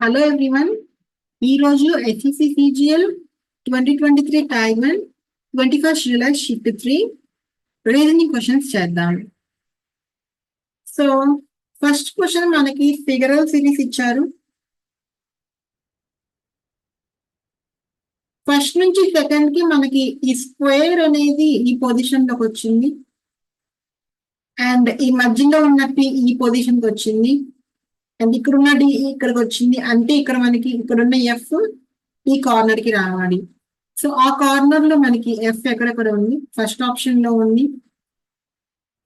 Hello everyone. ఈరోజు SSC CGL 2023 time 21st July shift 3 reasoning questions చేద్దాం. So first question మనకి figural series ఇచ్చారు. First నుంచి second కి మనకి ఈ స్క్వేర్ అనేది ఈ పొజిషన్ లోకి వచ్చింది అండ్ ఈ మధ్యలో ఉన్న పి ఈ పొజిషన్ కి వచ్చింది అండ్ ఇక్కడ ఉన్న డి ఇక్కడికి వచ్చింది. అంటే ఇక్కడ మనకి ఇక్కడ ఉన్న ఎఫ్ ఈ కార్నర్ కి రావాలి. సో ఆ కార్నర్ లో మనకి ఎఫ్ ఎక్కడెక్కడ ఉంది? ఫస్ట్ ఆప్షన్ లో ఉంది,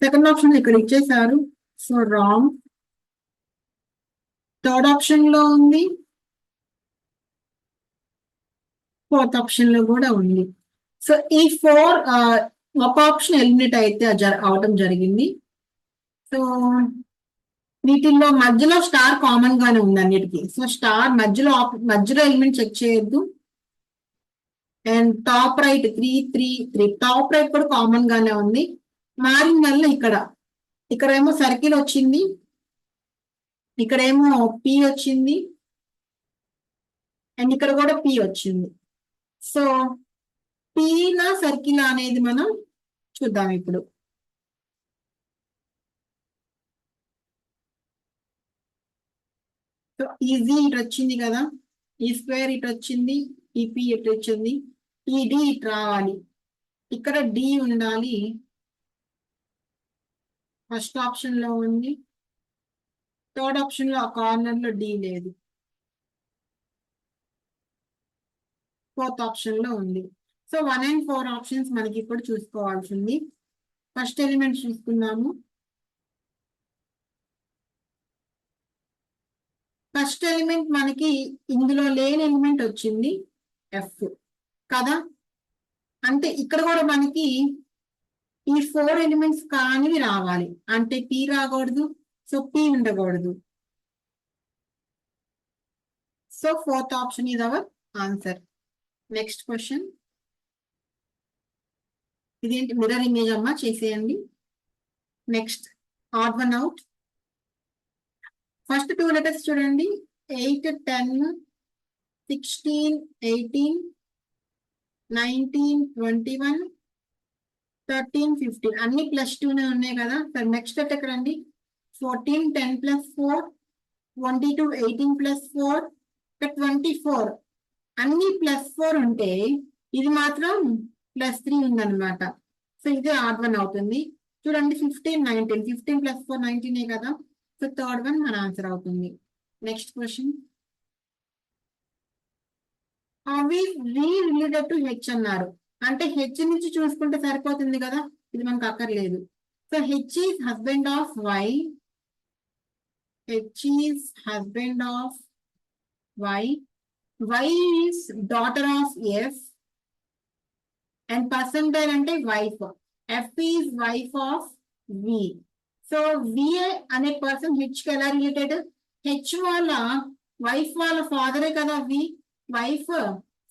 సెకండ్ ఆప్షన్ ఇక్కడ ఇచ్చేసారు, సో రాంగ్. థర్డ్ ఆప్షన్ లో ఉంది, ఫోర్త్ ఆప్షన్ లో కూడా ఉంది. సో ఈ ఫోర్ ఒక ఆప్షన్ ఎలిమినేట్ అయితే అవటం జరిగింది. సో వీటిల్లో మధ్యలో స్టార్ కామన్ గానే ఉంది అన్నిటికీ. సో స్టార్ మధ్యలో ఎలిమెంట్ చెక్ చేయొద్దు. And top right 3 top right కూడా కామన్ గానే ఉంది. మారిన వల్ల ఇక్కడ ఏమో సర్కిల్ వచ్చింది, ఇక్కడేమో పి వచ్చింది అండ్ ఇక్కడ కూడా పి వచ్చింది. సో పి నా సర్కిల్ అనేది మనం చూద్దాం ఇప్పుడు. సో ఈజీ ఇటు వచ్చింది కదా, ఈ స్క్వేర్ ఇటు వచ్చింది, ఈ పి ఇటు వచ్చింది, ఈ డి ఇటు రావాలి, ఇక్కడ డి ఉండాలి. ఫస్ట్ ఆప్షన్ లో ఉంది, థర్డ్ ఆప్షన్ లో ఆ కార్నర్ లో డి లేదు, ఫోర్త్ ఆప్షన్ లో ఉంది. సో 1 and 4 ఆప్షన్స్ మనకి ఇప్పుడు చూసుకోవాల్సింది. ఫస్ట్ ఎలిమెంట్ చూసుకున్నాము. ఫస్ట్ ఎలిమెంట్ మనకి ఇందులో లేని ఎలిమెంట్ వచ్చింది ఎఫ్ కదా. అంటే ఇక్కడ కూడా మనకి ఈ 4 ఎలిమెంట్స్ కానివి రావాలి. అంటే పి రాకూడదు, సో పి ఉండకూడదు. So fourth option is our answer. Next question. ఇదేంటి మిర్రర్ ఇమేజ్ అమ్మా, చేసేయండి. Next odd one out. First 2 letters చూడండి, 8, 10, 16, 18, 19, 21, 13, 15 అన్ని +2 ఉన్నాయి కదా. సరే నెక్స్ట్ లెటర్ రండి. 14, 10 + 4, 22, 18 + 4, 24 అన్ని +4 ఉంటే ఇది మాత్రం +3 ఉందన్నమాట. సో ఇది ఆడ్ వన్ అవుతుంది. చూడండి 15, 19, 15 + 4 19 కదా. సో థర్డ్ వన్ మన ఆన్సర్ అవుతుంది. Next question. అవి వి రిలేటెడ్ టు హెచ్ అన్నారు. అంటే హెచ్ నుంచి చూసుకుంటే సరిపోతుంది కదా, ఇది మనకు అక్కర్లేదు. So H is husband of Y, H is husband of Y, Y is daughter of F and percentile అంటే wife, F is wife of V. So V అనే పర్సన్ హెచ్ కి ఎలా రిలేటెడ్? హెచ్ వాళ్ళ వైఫ్ వాళ్ళ ఫాదరే కదా వి. Wife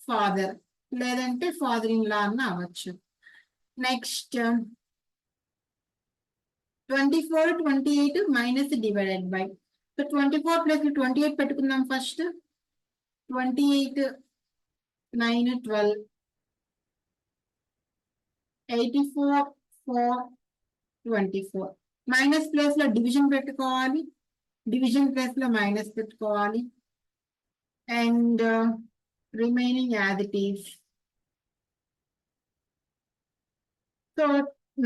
father, లేదంటే father in law అన్న అవ్వచ్చు. Next 24, 28 minus divided by. So 24 + 28 పెట్టుకుందాం ఫస్ట్. 28, 9, 12, 84, 4, 24. మైనస్ ప్లేస్ లో డివిజన్ పెట్టుకోవాలి, డివిజన్ ప్లేస్ లో మైనస్ పెట్టుకోవాలి and remaining as it is. So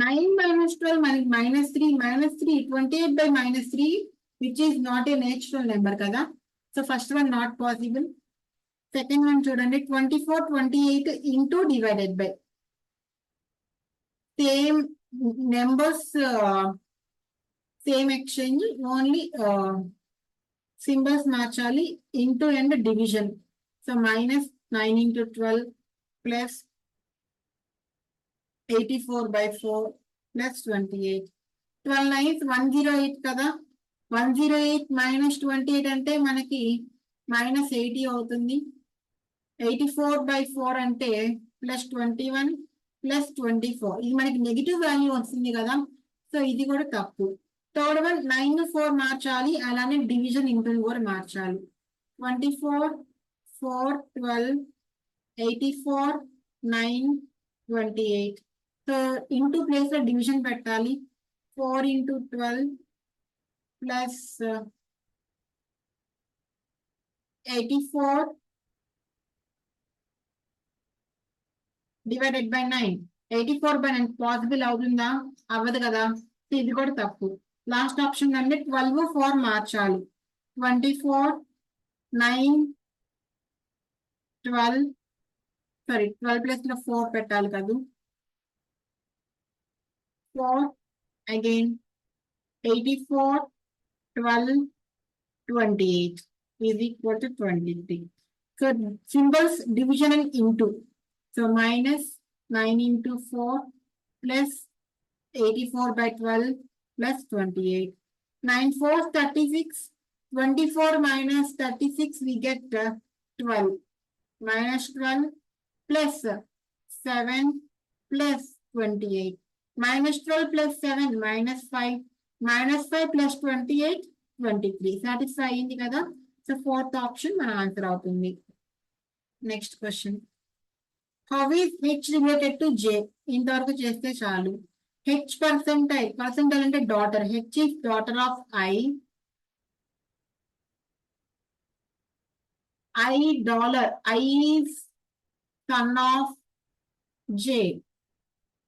9 - 12 మనకి -3, -3, 28 by -3 which is not a natural number కదా. So first one not possible. Second one చూడండి, 24, 28 into divided by. Same numbers, same exchange, only symbols మార్చాలి. Into and division. So -9 × 12 plus 84/4 plus 28. 12 9 108 కదా. 108 - 28 అంటే మనకి -80 అవుతుంది. 84/4 అంటే +21 plus 24. ఇది మనకి నెగిటివ్ వాల్యూ వస్తుంది కదా. సో ఇది కూడా తప్పు. థర్డ్ వన్ 9 4 మార్చాలి, అలానే డివిజన్ ఇంటూ కూడా మార్చాలి. 24, 4, 12, 84, 9, 28. సో ఇంటూ ప్లేస్ లో డివిజన్ పెట్టాలి. 4 into 12 plus 84 divided by 9. 84 by 9 possible అవుతుందా? అవ్వదు కదా. ఇది కూడా తప్పు. లాస్ట్ ఆప్షన్ అంటే 12 4 మార్చాలి. 24, 9, 12, సారీ 12 ప్లస్ లో 4 పెట్టాలి కదా. 4 again 84, 12, 28 is equal to 23. So symbols division and into. So minus 9 into 4 plus 84 by 12 plus 28. 9 4 36. 24 minus 36 we get 12. Minus 12 plus 7 plus 28. Minus 12 plus 7 minus 5. Minus 5 plus 28 23. Satisfy అయింది కదా. So fourth option మన answer అవుతుంది. Next question. How is H related to జే? ఇంతవరకు చేస్తే చాలు. H percentile. Percentile అంటే daughter. H is daughter of I. I dollar. I is son of J.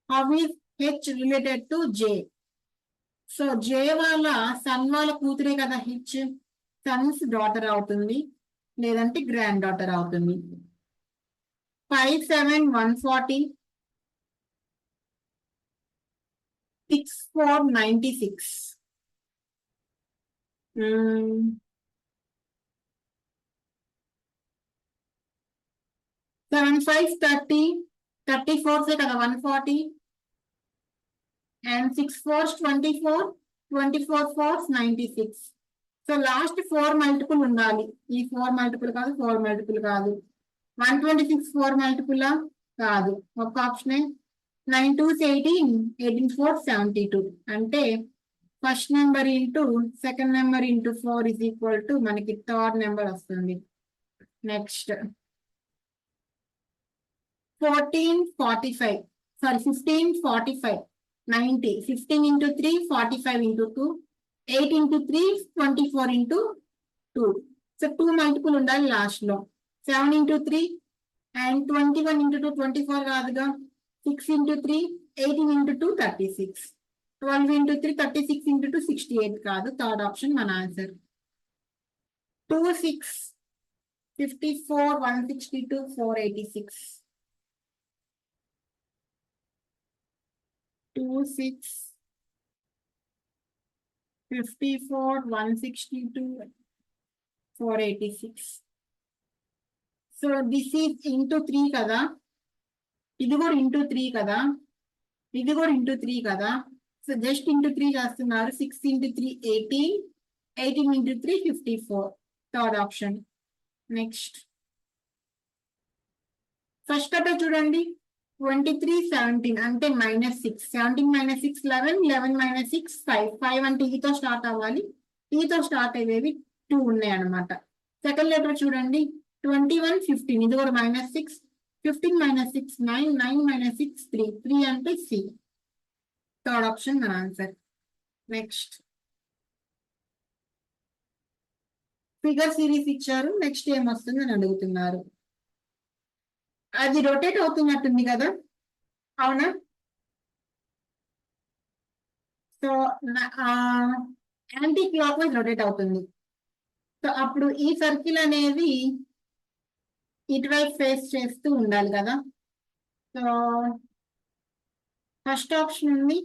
How is H related to J? So J వాళ్ళ sun వాళ్ళ కూతురే కదా H. Sons daughter అవుతుంది, లేదంటే గ్రాండ్ డాటర్ అవుతుంది. 5, 7, 140. 6, 4, 96. 7, 5, 30. 34 సే కదా 140. And 6 4s 24. 24 4s 96. So last 4 multiple ఉండాలి. ఈ 4 మల్టిపుల్ కాదు, 4 మల్టిపుల్ కాదు. 126 4 మల్టిపుల్ కాదు. ఒక ఆప్షనే. 9 2s 18. 18 4s 72. అంటే first number into second number into 4 is equal to మనకి థర్డ్ నెంబర్ వస్తుంది. Next 1445. Sorry 1545. 90. 15 into 3 45 into 2. 8 into 3 24 into 2. So 2 multiple ఉండాలి లాస్ట్ లో. 7 into 3 and 21 into 2 24 కాదుగా. 6 into 3 18 into 2 36. 12 into 3 36 into 2 68 కాదు. థర్డ్ ఆప్షన్ మన answer. 2 6 54 162 486. 2 6 54 162 486. So this is into 3 కదా. ఇది కూడా ఇంటూ 3 కదా. ఇది కూడా ఇంటూ 3 కదా. సో జస్ట్ ఇంటూ 3 చేస్తున్నారు. 6 into 3 18. 18 into 3 54. Third option. Next first అట చూడండి. 23 17 అంటే -6. 17 - 6 11. 11 - 6 5. 5 అంటే ఈతో స్టార్ట్ అవ్వాలి. ఈతో స్టార్ట్ అయ్యేవి 2 ఉన్నాయి అనమాట. సెకండ్ లెటర్ చూడండి. 21 15. ఇది కూడా -6. 15 - 6 9. 9 - 6 3. 3 అంటే C. థర్డ్ ఆప్షన్ మన ఆన్సర్. నెక్స్ట్ ఫిగర్ సిరీస్ ఇచ్చారు. నెక్స్ట్ ఏం వస్తుంది అని అడుగుతున్నారు. అది రొటేట్ అవుతున్నట్టుంది కదా, అవునా? So anti clock wise rotate అవుతుంది. సో అప్పుడు ఈ సర్కిల్ అనేది ఇటువైపు ఫేస్ చేస్తూ ఉండాలి కదా. సో ఫస్ట్ ఆప్షన్ ఉంది,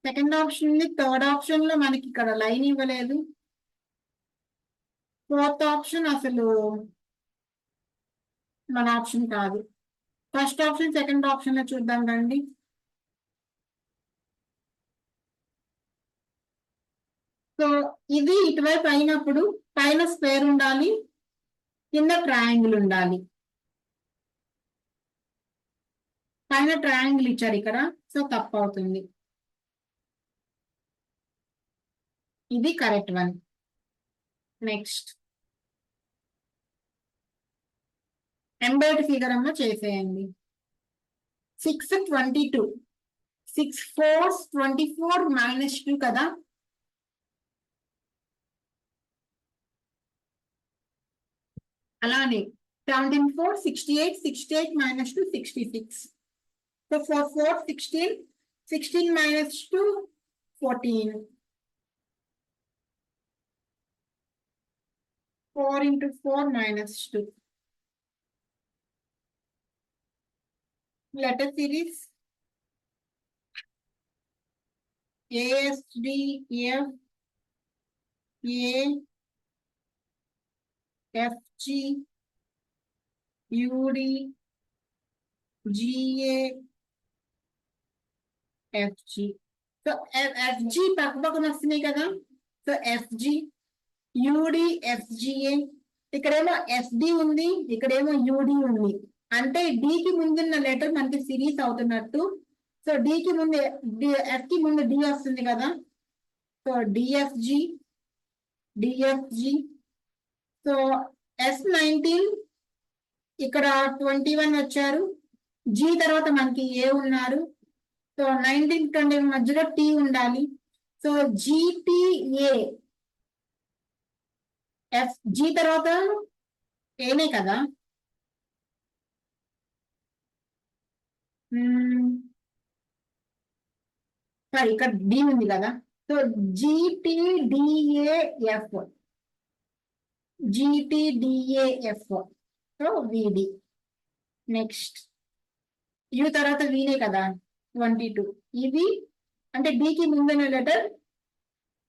సెకండ్ ఆప్షన్ ఉంది, థర్డ్ ఆప్షన్ లో మనకి ఇక్కడ లైన్ ఇవ్వలేదు. ఫోర్త్ ఆప్షన్ అసలు మన ఆప్షన్ కాదు. ఫస్ట్ ఆప్షన్ సెకండ్ ఆప్షన్ లో చూద్దాం రండి. సో ఇది ఇటువైపు అయినప్పుడు పైన స్క్వేర్ ఉండాలి, కింద ట్రయాంగిల్ ఉండాలి. పైన ట్రయాంగిల్ ఇచ్చారు ఇక్కడ, సో తప్పు అవుతుంది. ఇది correct one. Next embed figure అమ్మ చేసేయండి. 6 22 6 4 24 -2 కదా. అలానే 17 4 68 68 -2 66. So 4 4 16 16 -2 14. 4 into 4 -2. Letter series A S D F A F G U D G A F G. So F G పక్కన వస్తున్నాయి కదా. So F G UD F G A, ఇక్కడేమో FD ఉంది, ఇక్కడేమో UD ఉంది. అంటే D కి ముందున్న లెటర్ మనకి సిరీస్ అవుతున్నట్టు. సో D కి ముందు F కి ముందు D వస్తుంది కదా. So DFG DFG. So S19 ఇక్కడ 21 వచ్చారు. G తర్వాత మనకి A ఉన్నారు. సో 19 21 మధ్యలో T ఉండాలి. సో GTA F G తర్వాత ఏనే కదా. సారీ ఇక్కడ డి ఉంది కదా. So GTDAF GTDAF. సో విడి. నెక్స్ట్ యు తర్వాత వీనే కదా 22. ఇవి అంటే డికి ముందున్న లెటర్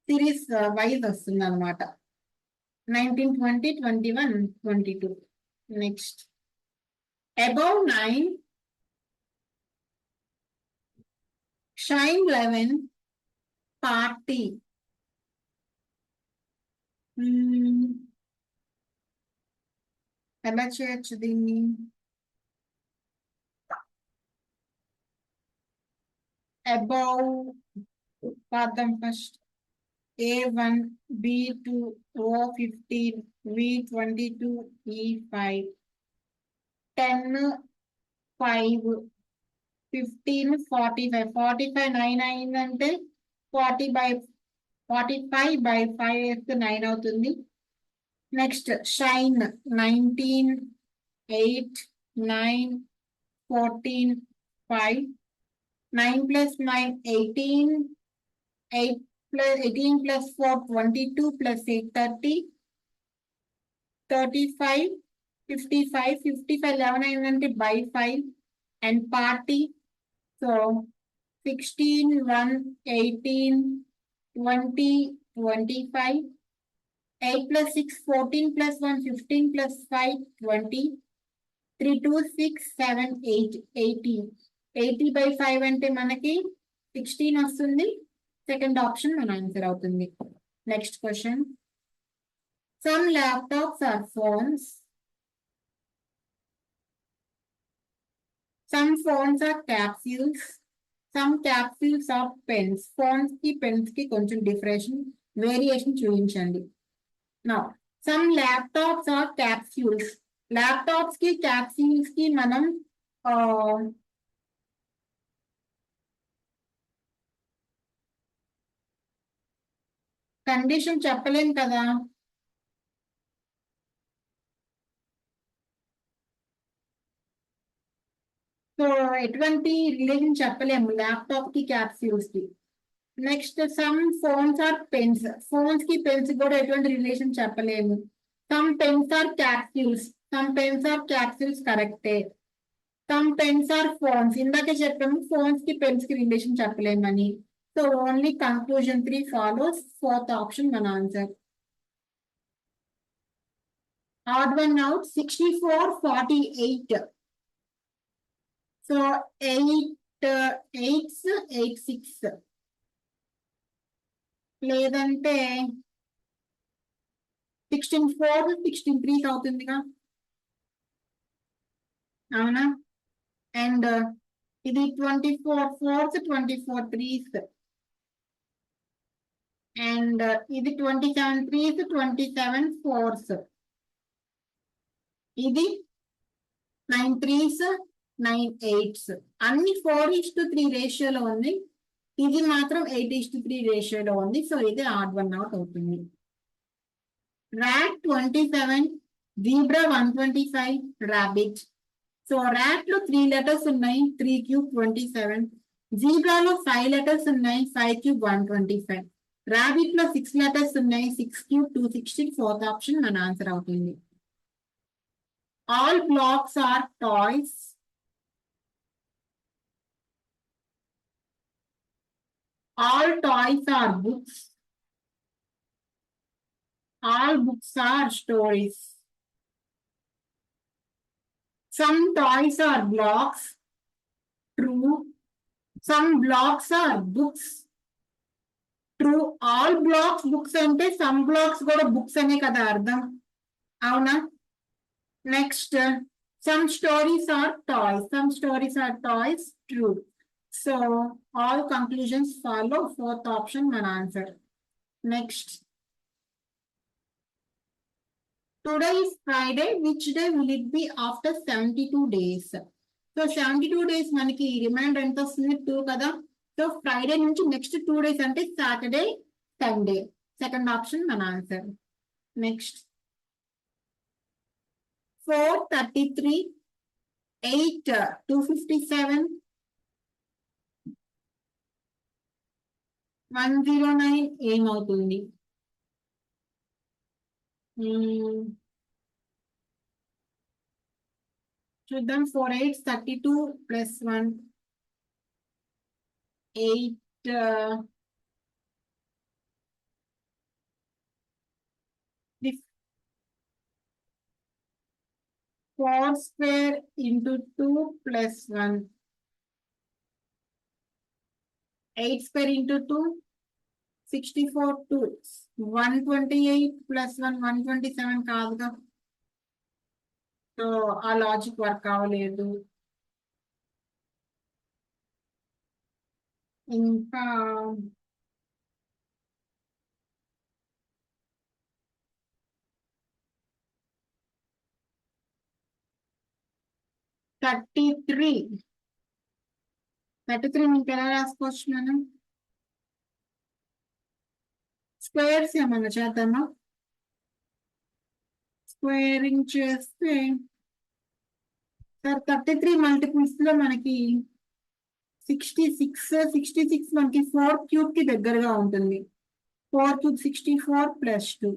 సిరీస్ వైజ్ వస్తుంది అనమాట. 19 20 21 22. Next above 9 shine 11 party. ఎలా చేయొచ్చు దీన్ని? above పాదం first A1 B2 O15 V22 E5 10 5 15 45 45 9 అయిందంటే 45/5 వేస్తే 9 అవుతుంది. నెక్స్ట్ షైన్ 19 8 9 14 5 9 + 9 18 8 + 18 + 4 22 + 8 30 35 55 55 11 అయిందంటే by 5 and party. So 16 1 18 20 25 8 + 6 14 + 1 15 + 5 20 3 2 6 7 8 80 80/5 అంటే మనకి 16 వస్తుంది. సెకండ్ ఆప్షన్ మన ఆన్సర్ అవుతుంది. Next question. Some laptops are phones. Some phones are capsules. Some capsules are pens. Phones కి పెన్స్ కి కొంచెం వేరియేషన్ చూపించండి. Now some laptops are capsules. Laptops కి క్యాప్సూల్స్ కి మనం కండిషన్ చెప్పలేం కదా. సో ఎటువంటి రిలేషన్ చెప్పలేము ల్యాప్టాప్ కి క్యాప్సూల్స్ కి. Next some phones are pens. Phones కి పెన్స్ కూడా ఎటువంటి రిలేషన్ చెప్పలేము. Some pens are capsules. Some pens are capsules కరెక్టే. Some pens are phones. ఇందాకే చెప్పాము ఫోన్స్ కి పెన్స్ కి రిలేషన్ చెప్పలేమని. So only conclusion 3 follows. Fourth option మన answer. Odd one out 64 48. So 8 8s 8 6 లేదంటే 16 4 16 3 అవుతుందిగా. అవునా. అండ్ ఇది 24 4s 24 3s. అండ్ ఇది 27 3s 27 4s. ఇది 9 3s 9 8s అన్ని 4:3 రేషియోలో ఉంది. ఇది మాత్రం 8:3 రేషియోలో ఉంది. సో ఇది ఆడ్ వన్ అవుట్ అవుతుంది. rat 27, zebra 125, rabbit. So rat లో 3 లెటర్స్ ఉన్నాయి, 3 క్యూబ్ 27. జీబ్రాలో 5 లెటర్స్ ఉన్నాయి, 5 క్యూబ్ 125. రాబిట్ లో 6 లెటర్స్ ఉన్నాయి, 6 క్యూబ్ 216. ఫోర్త్ ఆప్షన్ మన ఆన్సర్ అవుతుంది. All blocks are toys. All toys are books. All books are stories. Some toys are blocks. True. Some blocks are books. True. All blocks books అంటే some blocks కూడా books అనే కదా అర్థం. అవునా? Next. Some stories are toys. Some stories are toys. True. So all conclusions follow. Fourth option మన answer. Next. Today is Friday. Which day will it be after 72 days? So 72 days మనకి reminder ఎంత వస్తుంది? 2 కదా. So Friday నుంచి next 2 days అంటే Saturday, Sunday. Second option మన answer. Next 4:33, 8 257, 109 ఏమవుతుంది? చూద్దాం. 4 8 32 plus 1 8 4 square into 2 plus 1 8 square into 2 64 2 128 plus 1 127 కాదుగా. సో ఆ లాజిక్ వర్క్ అవ్వలేదు. ఇంకా 33 మీకు ఎలా రాసుకోవచ్చు మనం? స్క్వేర్స్ ఏమన్నా చేద్దామా? స్క్వేరింగ్ చేస్తే సార్ 33 మల్టిపుల్స్ లో మనకి 66 మనకి 4 క్యూబ్ కి దగ్గరగా ఉంటుంది. 4 క్యూబ్ 64 ప్లస్ 2.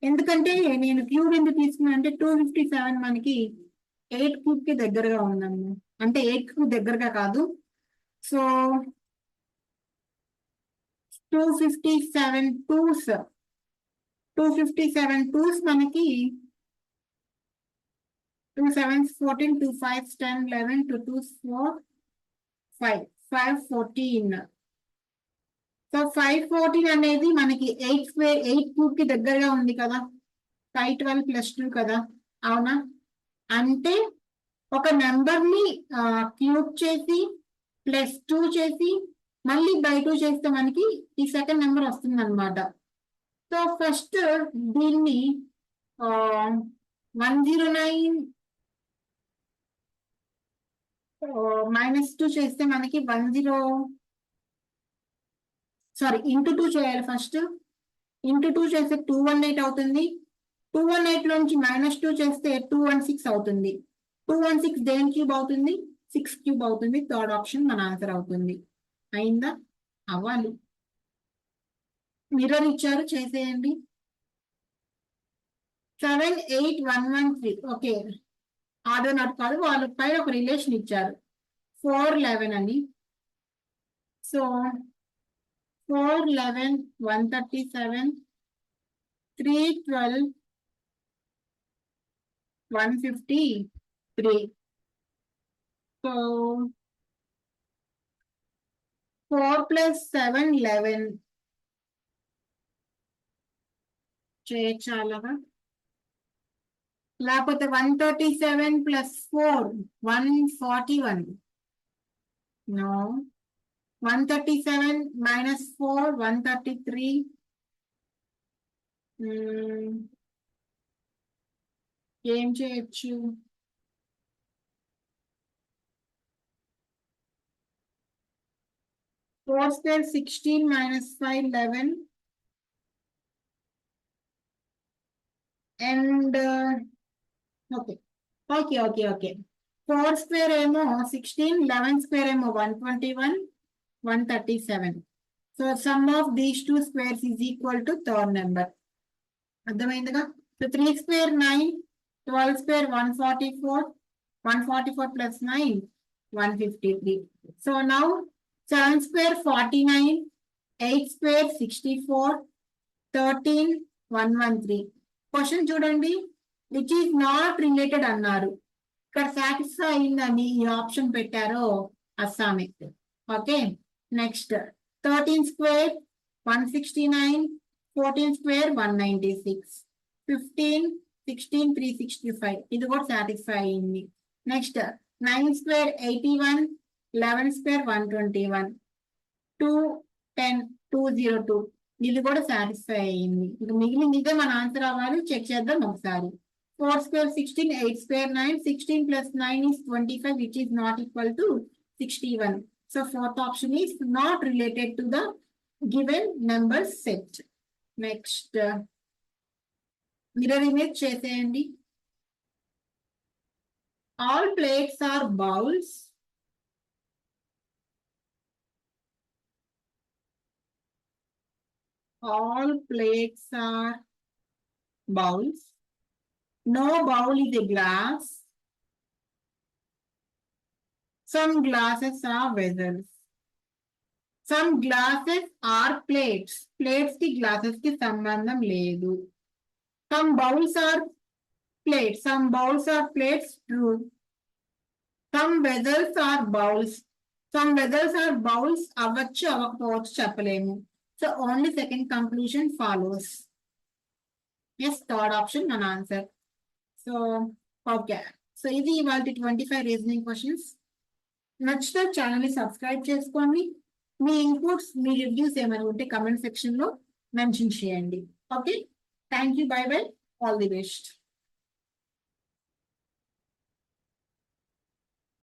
ఎందుకంటే నేను క్యూబ్ ఎందుకు తీసుకున్నా అంటే 257 మనకి 8 క్యూబ్ కి దగ్గరగా ఉందన్న. అంటే 8 క్యూబ్ దగ్గరగా కాదు. సో 257 2s 257 2s మనకి 2 7s 14 2 5s 10 11 2 2s 4 5 5 14. సో 514 అనేది మనకి 8 క్యూబ్ కి దగ్గరగా ఉంది కదా. 512 ప్లస్ 2 కదా. అవునా? అంటే ఒక నెంబర్ ని క్యూబ్ చేసి ప్లస్ 2 చేసి మళ్ళీ బై 2 చేస్తే మనకి ఈ సెకండ్ నెంబర్ వస్తుంది అనమాట. సో ఫస్ట్ దీన్ని 109 -2 చేస్తే మనకి ఇంటూ 2 చేయాలి. ఫస్ట్ ఇంటూ 2 చేస్తే 218 అవుతుంది. 218 లోంచి -2 చేస్తే 216 అవుతుంది. 216 దేని క్యూబ్ అవుతుంది? 6 క్యూబ్ అవుతుంది. థర్డ్ ఆప్షన్ మన ఆన్సర్ అవుతుంది. అయిందా? అవ్వాలి. మిర్రర్ ఇచ్చారు, చేసేయండి. 7 8 1 1 3. ఓకే, ఆర్డర్ నాట్ కాదు, వాళ్ళ పైన ఒక రిలేషన్ ఇచ్చారు 4 11 అని. సో 4 11 137 3 12 153. సో 4 + 7 11 చేయొచ్చాలగా. లేకపోతే 137 + 4 141. నో. 137 - 4 133. ఏం చేయొచ్చు? 4 square 16 minus 5 11 and okay. 4 square ఏమో 16, 11 square ఏమో 121, 137. So sum of these two squares is equal to third number. అర్థమైందిగా? So 3 square 9, 12 square 144, 144 plus 9, 153. So now 7 square 49, 8 square 64, 13, 113. Question చూడండి, which is not related అన్నారు. ఇక్కడ satisfy అయిందని ఈ option పెట్టారో అస్సామే. Okay, next 13 square 169, 14 square 196, 15, 16, 365. ఇది కూడా సాటిస్ఫై అయింది. Next 9 square 81, 11 square 121, 2, 10, 202. ఇది కూడా సాటిస్ఫై అయింది. ఇక మిగిలింది ఇదే మన ఆన్సర్ అవ్వాలి. చెక్ చేద్దాం ఒకసారి. 4 square 16, 8 square 9, 16 plus 9 is 25, which is not equal to 61. So fourth option is not related to the given number set. Next, mirror image చేసేయండి. All plates are bowls. All plates are bowls. No bowl is a glass. Some glasses are vessels. Some glasses are plates. Plates ki glasses ki sambandham ledu. Some bowls are plates. Some bowls are plates. True. Some vessels are bowls. Some vessels are bowls. Avachchu avakavochu cheppalemu. So only second conclusion follows. Yes, third option మన answer. So okay. So ఇది ఇవాళ 25 reasoning questions. నచ్చితే channel ని subscribe చేసుకోండి. మీ inputs, మీ reviews ఏమైనా ఉంటే comment section లో mention చేయండి. Okay, thank you, by by, all the best.